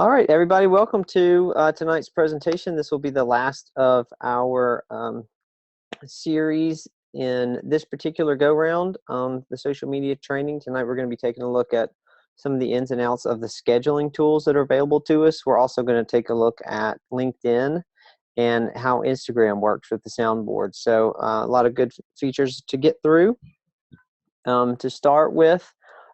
All right, everybody, welcome to tonight's presentation. This will be the last of our series in this particular go-round, the social media training. Tonight we're going to be taking a look at some of the ins and outs of the scheduling tools that are available to us. We're also going to take a look at LinkedIn and how Instagram works with the soundboard. So a lot of good features to get through. To start with,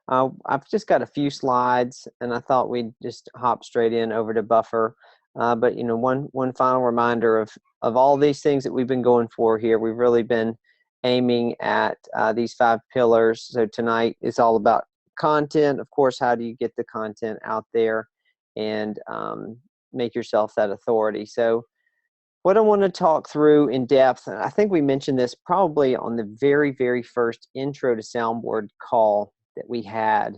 I've just got a few slides, and I thought we'd just hop straight in over to Buffer. But you know, one final reminder of all these things that we've been going for here. We've really been aiming at these 5 pillars. So tonight is all about content. Of course, how do you get the content out there and make yourself that authority? So what I want to talk through in depth, and I think we mentioned this probably on the very first intro to Soundboard call that we had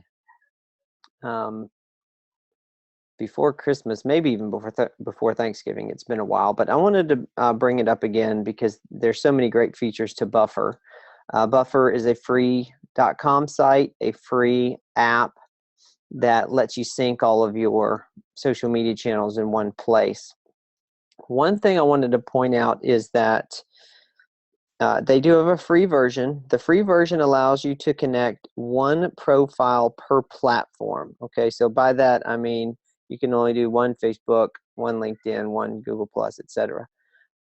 before Christmas, maybe even before Thanksgiving. It's been a while, but I wanted to bring it up again because there's so many great features to Buffer. Buffer is a free .com site, a free app that lets you sync all of your social media channels in one place. One thing I wanted to point out is that they do have a free version. The free version allows you to connect one profile per platform. Okay, so by that I mean you can only do one Facebook, one LinkedIn, one Google+, etc.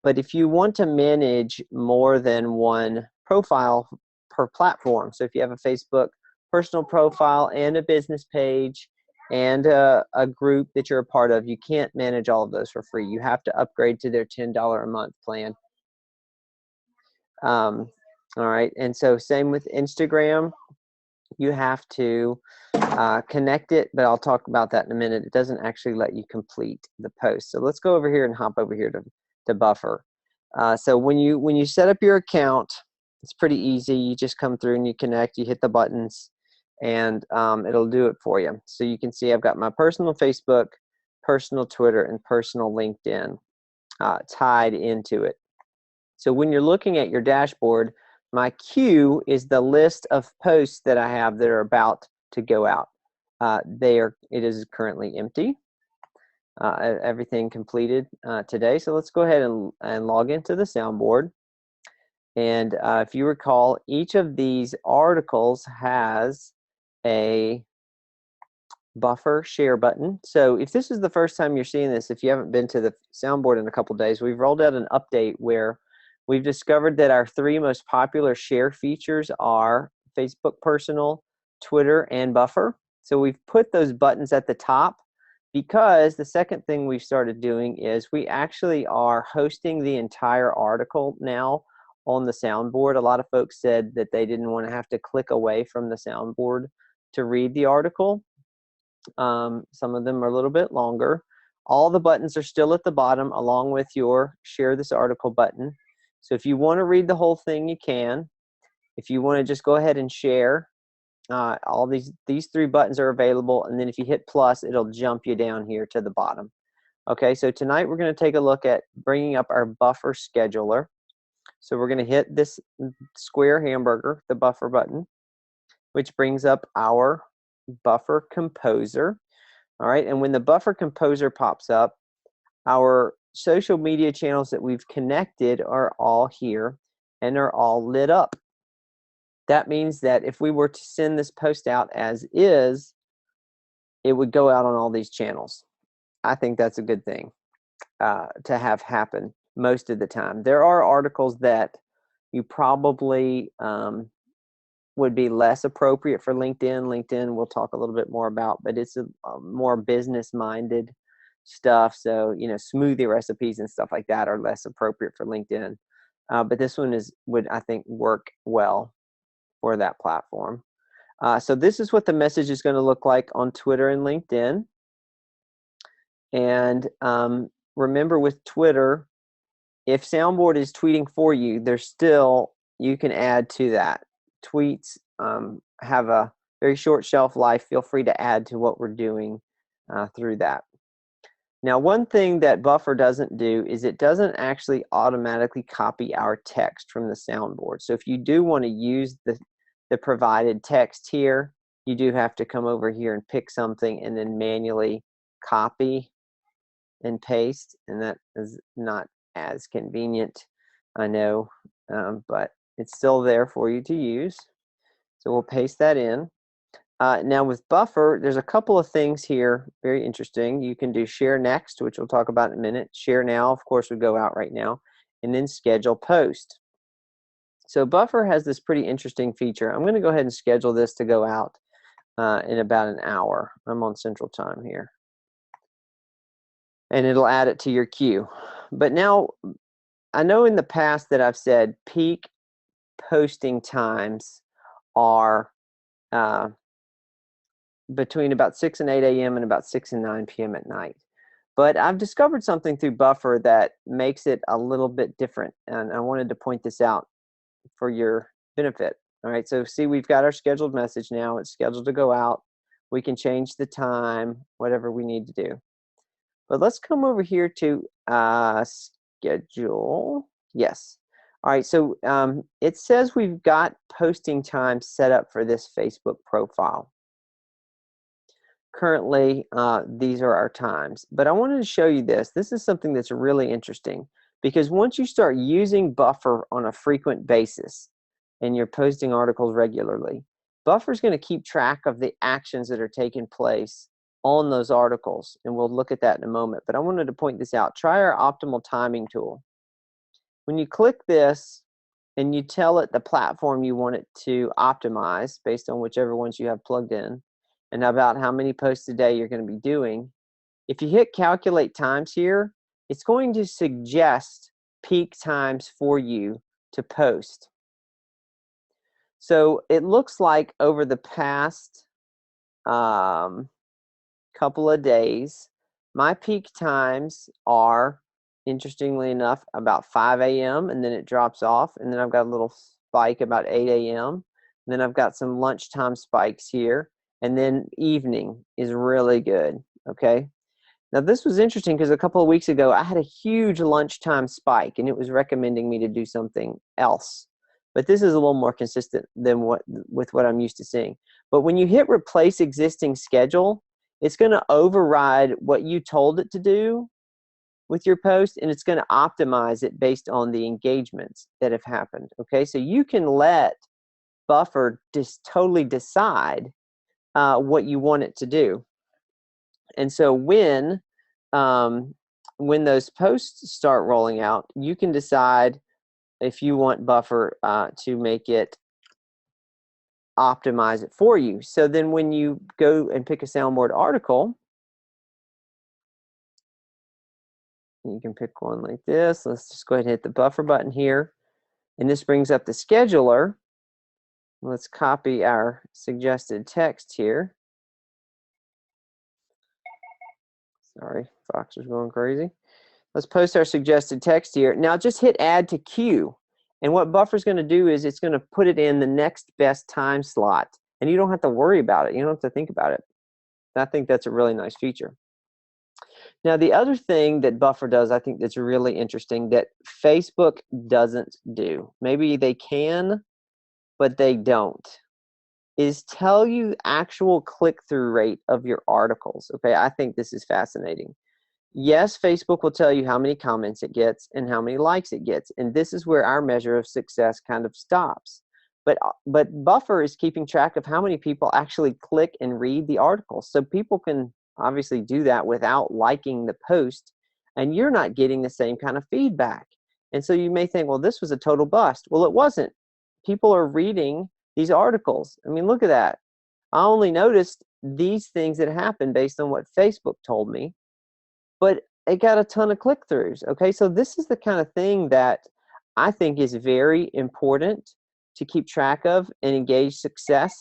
But if you want to manage more than one profile per platform, so if you have a Facebook personal profile and a business page and a group that you're a part of, you can't manage all of those for free. You have to upgrade to their $10 a month plan. All right, and so same with Instagram. You have to connect it, but I'll talk about that in a minute. It doesn't actually let you complete the post. So let's go over here and hop over here to Buffer. So when you set up your account, it's pretty easy. You just come through and you connect, you hit the buttons, and it'll do it for you. So you can see I've got my personal Facebook, personal Twitter, and personal LinkedIn tied into it. So when you're looking at your dashboard, my queue is the list of posts that I have that are about to go out. It is currently empty. Everything completed today. So let's go ahead and log into the soundboard. And if you recall, each of these articles has a Buffer share button. So if this is the first time you're seeing this, if you haven't been to the soundboard in a couple days, we've rolled out an update where we've discovered that our 3 most popular share features are Facebook Personal, Twitter, and Buffer. So we've put those buttons at the top because the second thing we've started doing is we actually are hosting the entire article now on the soundboard. A lot of folks said that they didn't want to have to click away from the soundboard to read the article. Some of them are a little bit longer. All the buttons are still at the bottom along with your share this article button. So if you want to read the whole thing, you can. If you want to just go ahead and share, all these 3 buttons are available, and then if you hit plus, it'll jump you down here to the bottom. Okay, so tonight we're going to take a look at bringing up our Buffer scheduler. So we're going to hit this square hamburger, the Buffer button, which brings up our Buffer Composer. All right, and when the Buffer Composer pops up, our social media channels that we've connected are all here and are all lit up. That means that if we were to send this post out as is, it would go out on all these channels. I think that's a good thing to have happen most of the time. There are articles that you probably would be less appropriate for LinkedIn. LinkedIn we'll talk a little bit more about, but it's a more business-minded stuff. So, you know, smoothie recipes and stuff like that are less appropriate for LinkedIn. But this one would, I think, work well for that platform. So this is what the message is going to look like on Twitter and LinkedIn. And remember with Twitter, if Soundboard is tweeting for you, you can add to that. Tweets have a very short shelf life. Feel free to add to what we're doing through that. Now, one thing that Buffer doesn't do is it doesn't actually automatically copy our text from the soundboard. So if you do want to use the provided text here, you do have to come over here and pick something and then manually copy and paste, and that is not as convenient, I know, but it's still there for you to use. So we'll paste that in. Now with Buffer, there's a couple of things here, very interesting. You can do share next, which we'll talk about in a minute. Share now, of course, would go out right now, and then schedule post. So Buffer has this pretty interesting feature. I'm going to go ahead and schedule this to go out in about an hour. I'm on Central Time here. And it'll add it to your queue. But now, I know in the past that I've said peak posting times are between about 6 and 8 a.m. and about 6 and 9 p.m. at night. But I've discovered something through Buffer that makes it a little bit different, and I wanted to point this out for your benefit. All right, so see, we've got our scheduled message now. It's scheduled to go out. We can change the time, whatever we need to do. But let's come over here to schedule. Yes. All right, so it says we've got posting time set up for this Facebook profile. Currently, these are our times. But I wanted to show you this. This is something that's really interesting, because once you start using Buffer on a frequent basis and you're posting articles regularly, Buffer's going to keep track of the actions that are taking place on those articles, and we'll look at that in a moment. But I wanted to point this out. Try our optimal timing tool. When you click this and you tell it the platform you want it to optimize based on whichever ones you have plugged in, and about how many posts a day you're going to be doing, if you hit calculate times here, it's going to suggest peak times for you to post. So it looks like over the past couple of days, my peak times are, interestingly enough, about 5 a.m. and then it drops off, and then I've got a little spike about 8 a.m. and then I've got some lunchtime spikes here, and then evening is really good. Okay, now this was interesting because a couple of weeks ago I had a huge lunchtime spike and it was recommending me to do something else, but this is a little more consistent than with what I'm used to seeing. But when you hit replace existing schedule, it's going to override what you told it to do with your post, and it's going to optimize it based on the engagements that have happened. Okay, so you can let Buffer just totally decide what you want it to do. And so when those posts start rolling out, you can decide if you want Buffer to make it optimize it for you. So then when you go and pick a soundboard article, you can pick one like this. Let's just go ahead and hit the Buffer button here. And this brings up the scheduler. Let's copy our suggested text here. Sorry, Fox is going crazy. Let's post our suggested text here. Now just hit add to queue. And what Buffer's going to do is it's going to put it in the next best time slot. And you don't have to worry about it. You don't have to think about it. And I think that's a really nice feature. Now, the other thing that Buffer does, I think that's really interesting, that Facebook doesn't do, maybe they can, but they don't, is tell you actual click-through rate of your articles. Okay, I think this is fascinating. Yes, Facebook will tell you how many comments it gets and how many likes it gets, and this is where our measure of success kind of stops. But Buffer is keeping track of how many people actually click and read the articles, so people can obviously do that without liking the post, and you're not getting the same kind of feedback. And so you may think, well, this was a total bust. Well, it wasn't. People are reading these articles. I mean, look at that. I only noticed these things that happened based on what Facebook told me, but it got a ton of click-throughs. Okay, so this is the kind of thing that I think is very important to keep track of and engage success.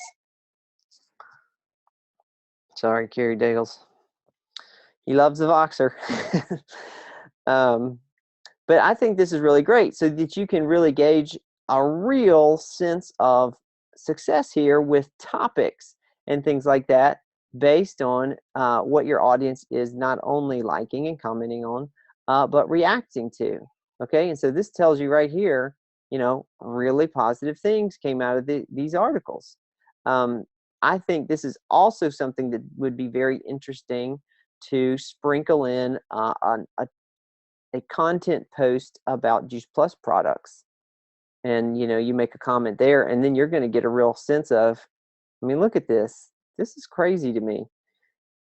Sorry, Kerry Dales. He loves the Voxer. But I think this is really great so that you can really gauge a real sense of success here with topics and things like that based on what your audience is not only liking and commenting on, but reacting to. Okay, and so this tells you right here, you know, really positive things came out of these articles. I think this is also something that would be very interesting to sprinkle in a content post about Juice Plus products. And, you know, you make a comment there, and then you're going to get a real sense of, I mean, look at this. This is crazy to me.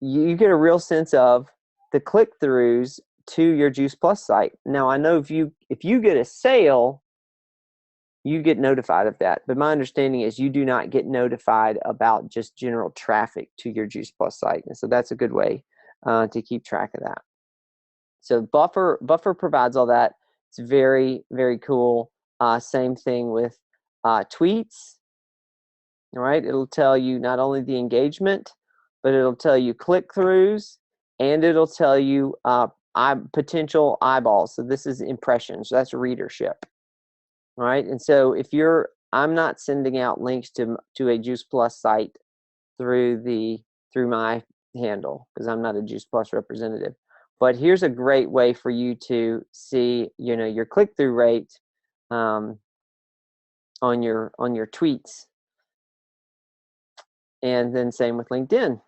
You get a real sense of the click-throughs to your Juice Plus site. Now, I know if you get a sale, you get notified of that. But my understanding is you do not get notified about just general traffic to your Juice Plus site. And so that's a good way to keep track of that. So Buffer provides all that. It's very, very cool. Same thing with tweets. All right, it'll tell you not only the engagement, but it'll tell you click-throughs, and it'll tell you potential eyeballs. So this is impressions. So that's readership. All right, and so if I'm not sending out links to a Juice Plus site through my handle because I'm not a Juice Plus representative. But here's a great way for you to see, you know, your click-through rate on your tweets. And then same with LinkedIn.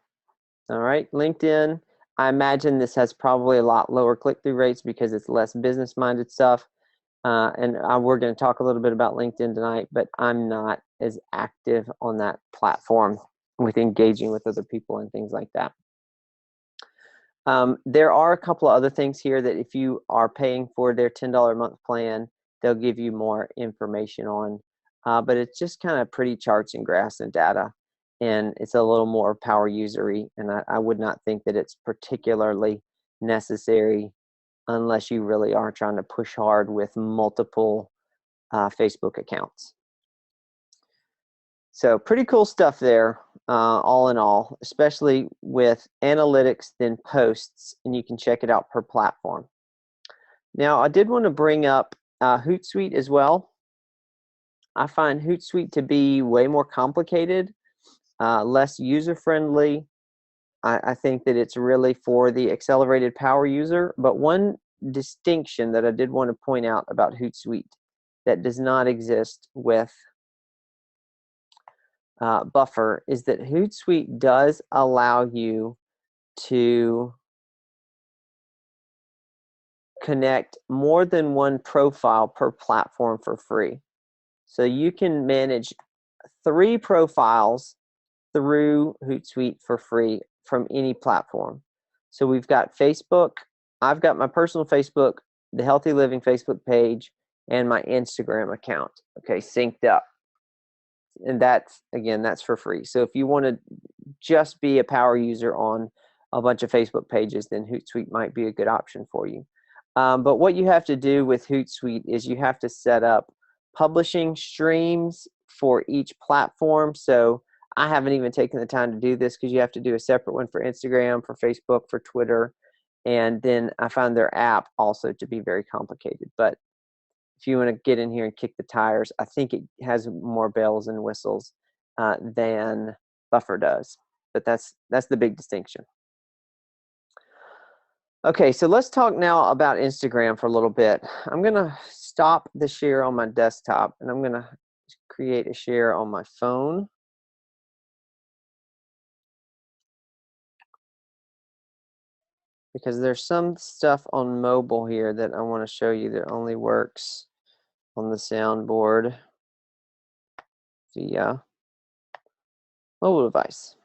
All right, LinkedIn, I imagine this has probably a lot lower click-through rates because it's less business-minded stuff. And we're going to talk a little bit about LinkedIn tonight, but I'm not as active on that platform with engaging with other people and things like that. There are a couple of other things here that if you are paying for their $10 a month plan, they'll give you more information on. But it's just kind of pretty charts and graphs and data, and it's a little more power usery, and I would not think that it's particularly necessary unless you really are trying to push hard with multiple Facebook accounts. So pretty cool stuff there, all in all, especially with analytics, then posts, and you can check it out per platform. Now, I did want to bring up Hootsuite as well. I find Hootsuite to be way more complicated, less user-friendly. I think that it's really for the accelerated power user. But one distinction that I did want to point out about Hootsuite that does not exist with Buffer is that Hootsuite does allow you to connect more than one profile per platform for free. So you can manage 3 profiles through Hootsuite for free from any platform. So we've got Facebook. I've got my personal Facebook, the Healthy Living Facebook page, and my Instagram account, okay, synced up. And that's, again, that's for free. So if you want to just be a power user on a bunch of Facebook pages, then Hootsuite might be a good option for you. But what you have to do with Hootsuite is you have to set up publishing streams for each platform. So I haven't even taken the time to do this because you have to do a separate one for Instagram, for Facebook, for Twitter. And then I found their app also to be very complicated. But if you want to get in here and kick the tires, I think it has more bells and whistles than Buffer does. But that's the big distinction. Okay, so let's talk now about Instagram for a little bit. I'm going to stop the share on my desktop, and I'm going to create a share on my phone. Because there's some stuff on mobile here that I want to show you that only works on the soundboard via mobile device.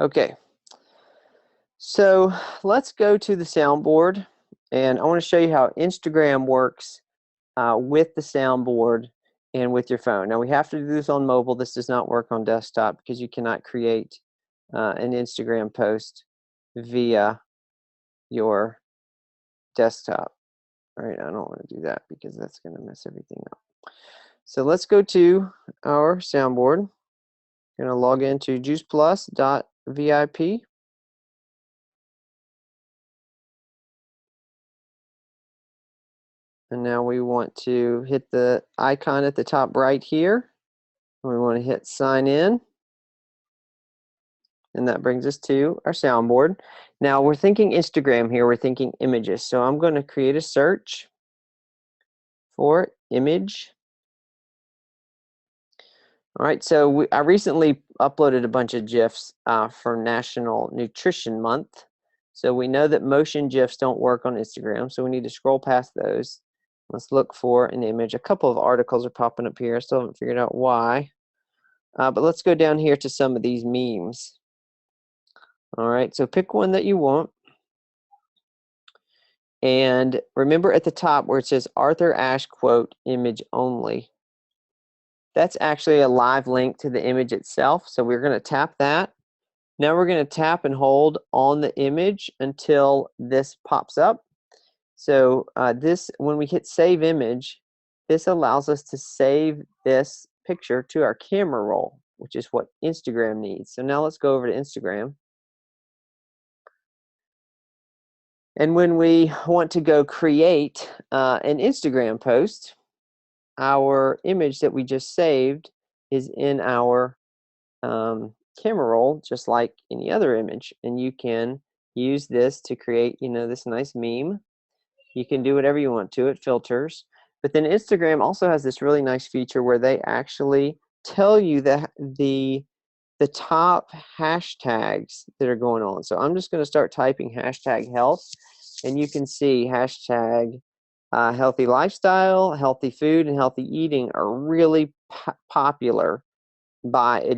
Okay, so let's go to the soundboard, and I want to show you how Instagram works with the soundboard and with your phone. Now we have to do this on mobile. This does not work on desktop because you cannot create an Instagram post via your desktop. All right, I don't want to do that because that's going to mess everything up. So let's go to our soundboard. I'm going to log into juiceplus.vip. And now we want to hit the icon at the top right here. We want to hit sign in. And that brings us to our soundboard. Now we're thinking Instagram here. We're thinking images. So I'm going to create a search for image. All right, so I recently uploaded a bunch of GIFs for National Nutrition Month. So we know that motion GIFs don't work on Instagram, so we need to scroll past those. Let's look for an image. A couple of articles are popping up here. I still haven't figured out why. But let's go down here to some of these memes. All right, so pick one that you want. And remember at the top where it says Arthur Ashe quote, image only. That's actually a live link to the image itself. So we're going to tap that. Now we're going to tap and hold on the image until this pops up. So when we hit save image, this allows us to save this picture to our camera roll, which is what Instagram needs. So now let's go over to Instagram. And when we want to go create an Instagram post, our image that we just saved is in our camera roll, just like any other image. And you can use this to create, this nice meme. You can do whatever you want to. It filters. But then Instagram also has this really nice feature where they actually tell you the top hashtags that are going on. So I'm just going to start typing hashtag health, and you can see hashtag healthy lifestyle, healthy food, and healthy eating are really popular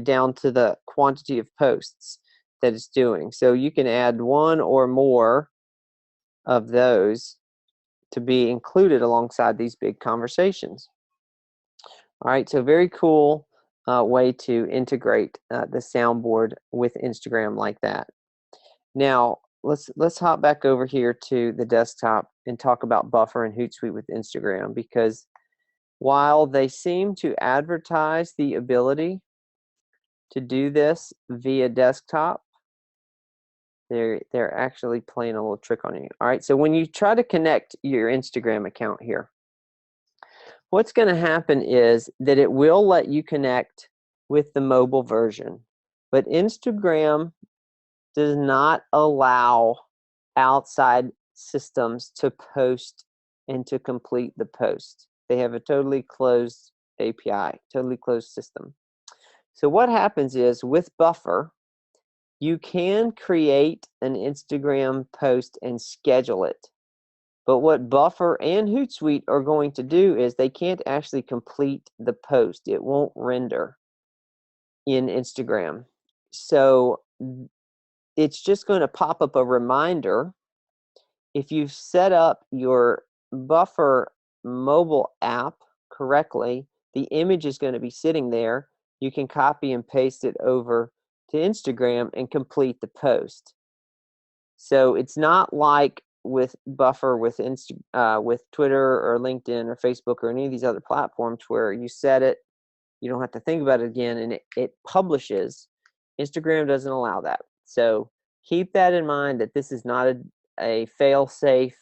down to the quantity of posts that it's doing. So you can add one or more of those to be included alongside these big conversations. All right, so very cool way to integrate the soundboard with Instagram like that. Now let's hop back over here to the desktop and talk about Buffer and Hootsuite with Instagram, because while they seem to advertise the ability to do this via desktop, they're actually playing a little trick on you. All right, so when you try to connect your Instagram account here, what's going to happen is that it will let you connect with the mobile version, but Instagram does not allow outside systems to post and to complete the post. They have a totally closed API, totally closed system. So what happens is with Buffer, you can create an Instagram post and schedule it. But what Buffer and Hootsuite are going to do is they can't actually complete the post. It won't render in Instagram. So it's just going to pop up a reminder. If you've set up your Buffer mobile app correctly, the image is going to be sitting there. You can copy and paste it over to Instagram and complete the post. So it's not like with Buffer with Twitter or LinkedIn or Facebook or any of these other platforms where you set it, you don't have to think about it again, and it publishes. Instagram doesn't allow that. So keep that in mind, that this is not a fail-safe,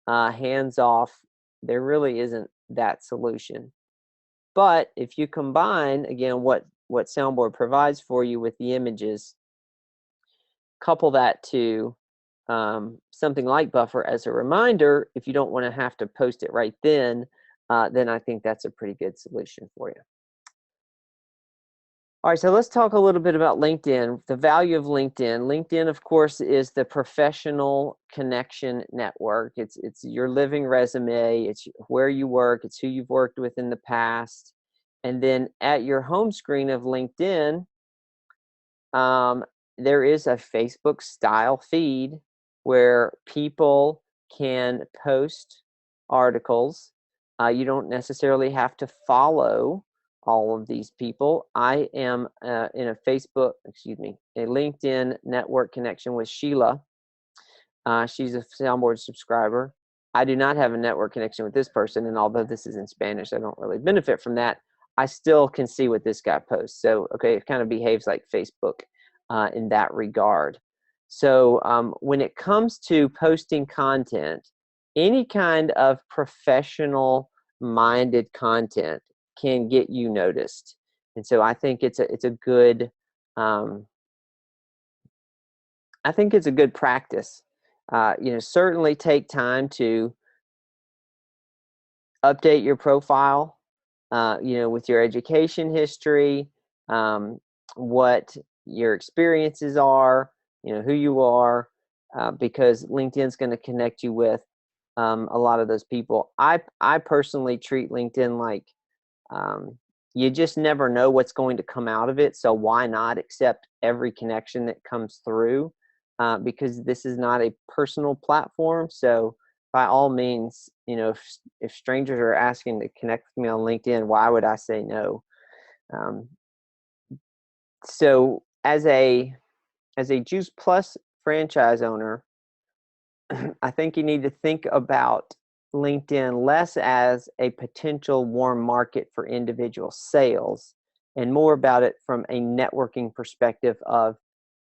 hands-off. There really isn't that solution. But if you combine, again, what Soundboard provides for you with the images, couple that to something like Buffer as a reminder, if you don't want to have to post it right then I think that's a pretty good solution for you. All right, so let's talk a little bit about LinkedIn, the value of LinkedIn. LinkedIn, of course, is the professional connection network. It's your living resume. It's where you work. It's who you've worked with in the past. And then at your home screen of LinkedIn, there is a Facebook style feed where people can post articles. You don't necessarily have to follow all of these people. I am in a LinkedIn network connection with Sheila. She's a Soundboard subscriber. I do not have a network connection with this person, and although this is in Spanish, I don't really benefit from that. I still can see what this guy posts. So, okay, it kind of behaves like Facebook in that regard. So when it comes to posting content, any kind of professional-minded content can get you noticed. And so I think it's a good practice. Certainly take time to update your profile, with your education history, what your experiences are, who you are, because LinkedIn's going to connect you with a lot of those people. I personally treat LinkedIn like you just never know what's going to come out of it. So why not accept every connection that comes through? Because this is not a personal platform. So by all means, if strangers are asking to connect with me on LinkedIn, why would I say no? So as a Juice Plus franchise owner, I think you need to think about LinkedIn less as a potential warm market for individual sales and more about it from a networking perspective of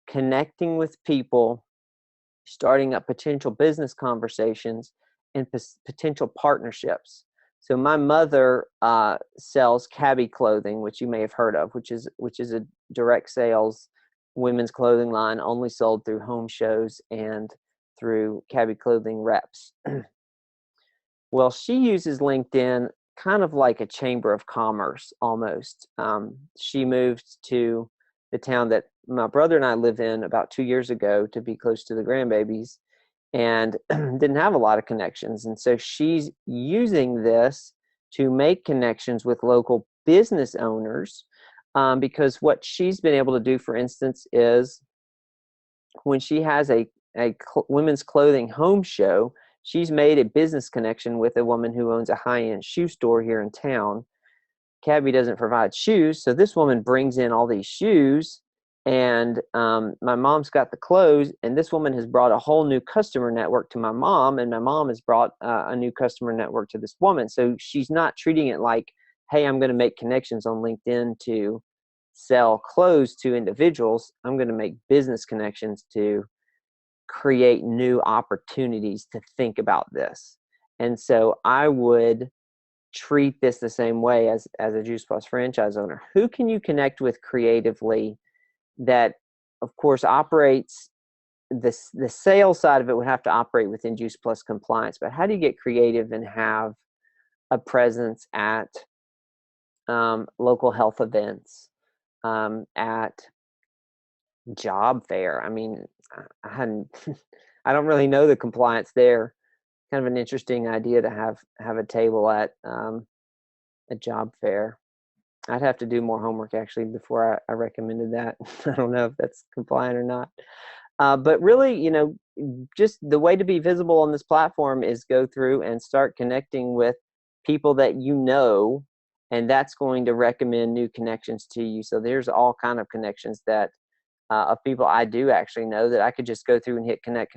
connecting with people, starting up potential business conversations, and potential partnerships. So my mother sells Cabby Clothing, which you may have heard of, which is a direct sales women's clothing line only sold through home shows and through Cabby Clothing reps. Well, she uses LinkedIn kind of like a chamber of commerce almost. She moved to the town that my brother and I live in about 2 years ago to be close to the grandbabies, and didn't have a lot of connections. And so she's using this to make connections with local business owners, because what she's been able to do, for instance, is when she has a women's clothing home show, she's made a business connection with a woman who owns a high-end shoe store here in town. Cabby doesn't provide shoes, so this woman brings in all these shoes, and my mom's got the clothes, and this woman has brought a whole new customer network to my mom, and my mom has brought a new customer network to this woman. So she's not treating it like, hey, I'm going to make connections on LinkedIn to sell clothes to individuals. I'm going to make business connections to create new opportunities to think about this. And so I would treat this the same way as a Juice Plus franchise owner. Who can you connect with creatively that, of course, operates the sales side of it would have to operate within Juice Plus compliance, but how do you get creative and have a presence at local health events, at job fair? I mean, I don't really know the compliance there. Kind of an interesting idea to have a table at a job fair. I'd have to do more homework actually before I recommended that. I don't know if that's compliant or not. But really, just the way to be visible on this platform is go through and start connecting with people that you know, and that's going to recommend new connections to you. So there's all kind of connections that of people I do actually know that I could just go through and hit connect.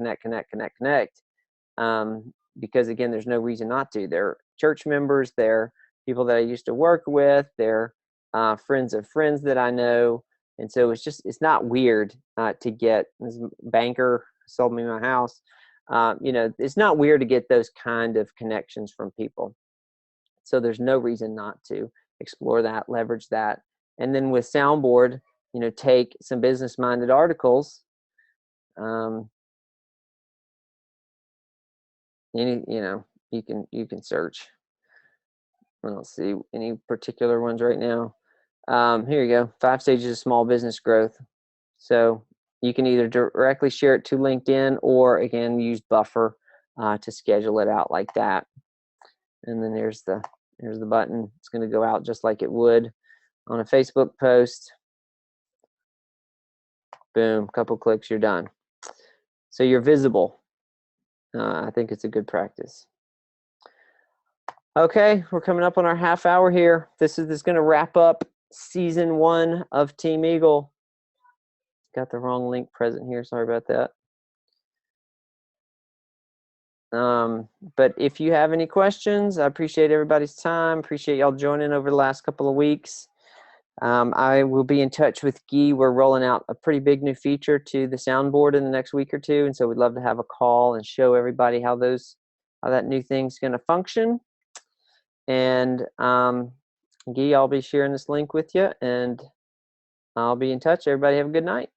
Because again, there's no reason not to. They're church members, they're people that I used to work with, they're friends of friends that I know. And so it's not weird to get this banker sold me my house. It's not weird to get those kind of connections from people. So there's no reason not to explore that, leverage that. And then with Soundboard, take some business-minded articles. You can search. I don't see any particular ones right now. Here you go. 5 stages of small business growth. So you can either directly share it to LinkedIn or again use Buffer to schedule it out like that. And then there's the button. It's going to go out just like it would on a Facebook post. Boom, couple clicks, you're done. So you're visible. I think it's a good practice. Okay, we're coming up on our half hour here. This is going to wrap up season 1 of Team Eagle. Got the wrong link present here. Sorry about that. But if you have any questions, I appreciate everybody's time. Appreciate y'all joining over the last couple of weeks. I will be in touch with Guy. We're rolling out a pretty big new feature to the soundboard in the next week or two, and so we'd love to have a call and show everybody how that new thing's going to function. And Guy, I'll be sharing this link with you, and I'll be in touch. Everybody have a good night.